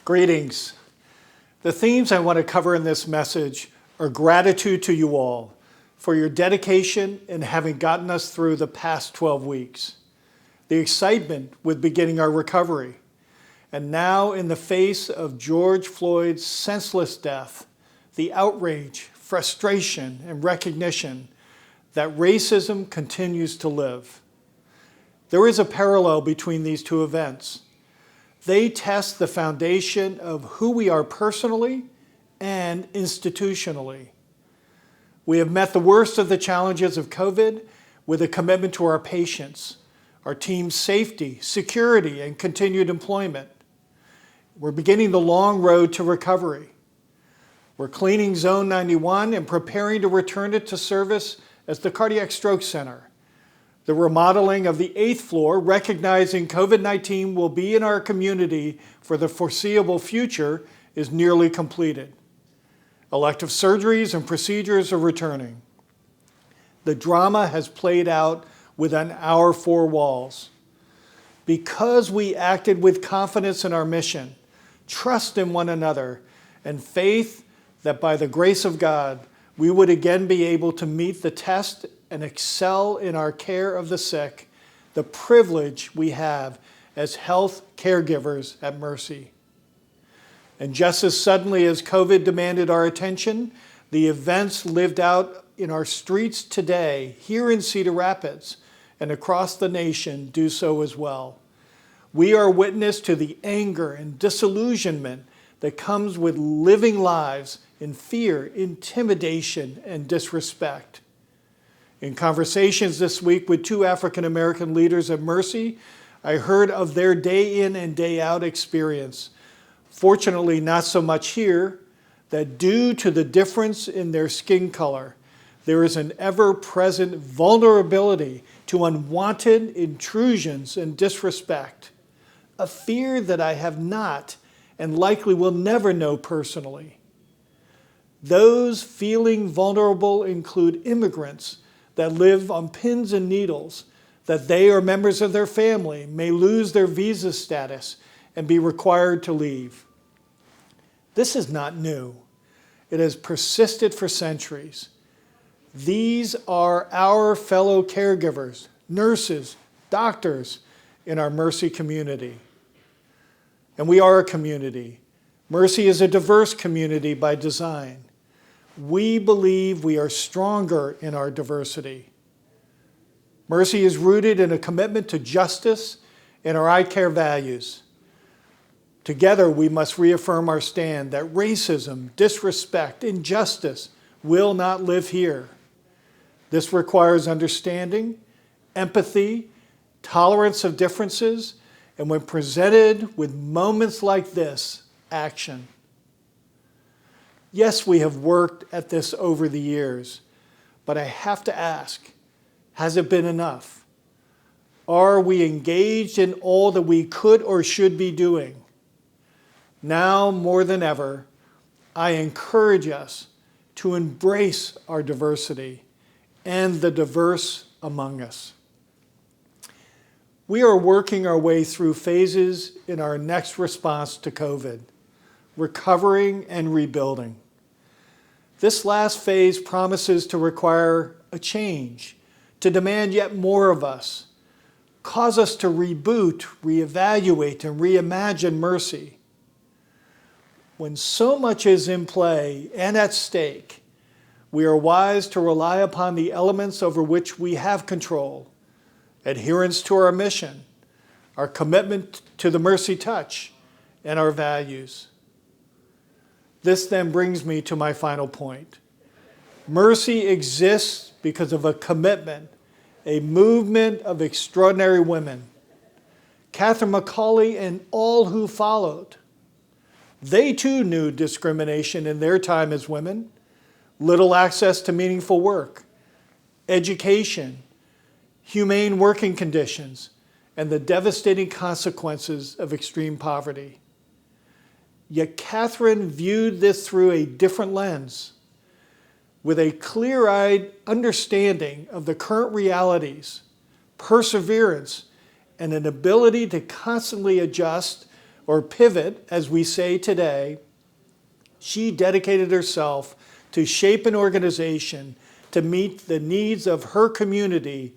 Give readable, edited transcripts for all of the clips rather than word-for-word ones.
Greetings. The themes I want to cover in this message are gratitude to you all for your dedication in having gotten us through the past 12 weeks, the excitement with beginning our recovery, and now in the face of George Floyd's senseless death, the outrage, frustration, and recognition that racism continues to live. There is a parallel between these two events. They test the foundation of who we are personally and institutionally. We have met the worst of the challenges of COVID with a commitment to our patients, our team's safety, security, and continued employment. We're beginning the long road to recovery. We're cleaning Zone 91 and preparing to return it to service as the Cardiac Stroke Center. The remodeling of the 8th floor, recognizing COVID-19 will be in our community for the foreseeable future, is nearly completed. Elective surgeries and procedures are returning. The drama has played out within our four walls. Because we acted with confidence in our mission, trust in one another, and faith that by the grace of God, we would again be able to meet the test and excel in our care of the sick, the privilege we have as health caregivers at Mercy. And just as suddenly as COVID demanded our attention, the events lived out in our streets today, here in Cedar Rapids and across the nation, do so as well. We are witness to the anger and disillusionment that comes with living lives in fear, intimidation, and disrespect. In conversations this week with two African American leaders at Mercy, I heard of their day in and day out experience. Fortunately, not so much here, that due to the difference in their skin color, there is an ever-present vulnerability to unwanted intrusions and disrespect, a fear that I have not and likely will never know personally. Those feeling vulnerable include immigrants that live on pins and needles, that they or members of their family may lose their visa status and be required to leave. This is not new. It has persisted for centuries. These are our fellow caregivers, nurses, doctors in our Mercy community. And we are a community. Mercy is a diverse community by design. We believe we are stronger in our diversity. Mercy is rooted in a commitment to justice and our I Care values. Together, we must reaffirm our stand that racism, disrespect, injustice will not live here. This requires understanding, empathy, tolerance of differences, and when presented with moments like this, action. Yes, we have worked at this over the years, but I have to ask, has it been enough? Are we engaged in all that we could or should be doing? Now more than ever, I encourage us to embrace our diversity and the diverse among us. We are working our way through phases in our next response to COVID. Recovering and rebuilding. This last phase promises to require a change, to demand yet more of us, cause us to reboot, reevaluate, and reimagine Mercy. When so much is in play and at stake, we are wise to rely upon the elements over which we have control, adherence to our mission, our commitment to the Mercy touch, and our values. This then brings me to my final point. Mercy exists because of a commitment, a movement of extraordinary women. Catherine McCauley and all who followed. They too knew discrimination in their time as women, little access to meaningful work, education, humane working conditions, and the devastating consequences of extreme poverty. Yet Catherine viewed this through a different lens, with a clear-eyed understanding of the current realities, perseverance, and an ability to constantly adjust or pivot, as we say today, she dedicated herself to shape an organization to meet the needs of her community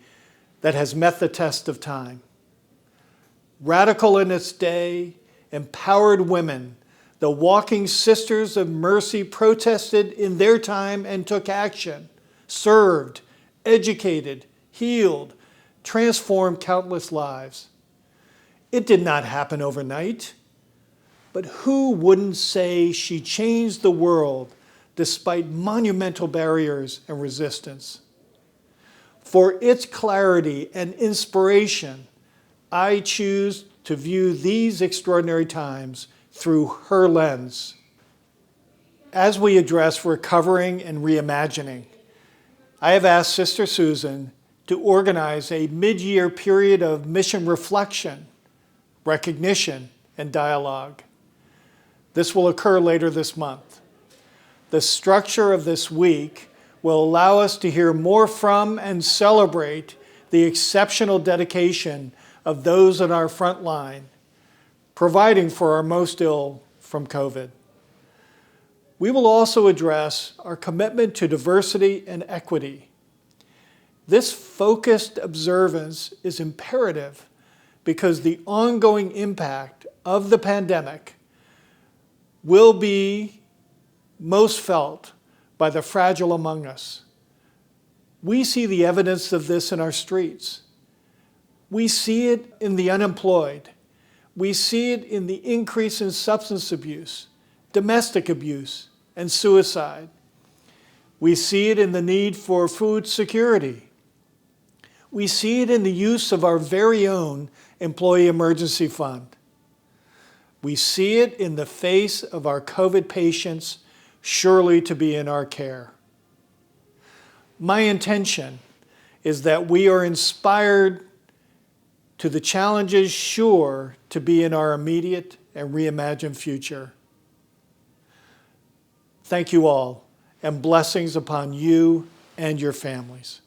that has met the test of time. Radical in its day, empowered women, the Walking Sisters of Mercy, protested in their time and took action, served, educated, healed, transformed countless lives. It did not happen overnight, but who wouldn't say she changed the world despite monumental barriers and resistance? For its clarity and inspiration, I choose to view these extraordinary times through her lens. As we address recovering and reimagining, I have asked Sister Susan to organize a mid-year period of mission reflection, recognition, and dialogue. This will occur later this month. The structure of this week will allow us to hear more from and celebrate the exceptional dedication of those on our front line, providing for our most ill from COVID. We will also address our commitment to diversity and equity. This focused observance is imperative because the ongoing impact of the pandemic will be most felt by the fragile among us. We see the evidence of this in our streets. We see it in the unemployed. We see it in the increase in substance abuse, domestic abuse, and suicide. We see it in the need for food security. We see it in the use of our very own Employee Emergency Fund. We see it in the face of our COVID patients surely to be in our care. My intention is that we are inspired to the challenges sure to be in our immediate and reimagined future. Thank you all, and blessings upon you and your families.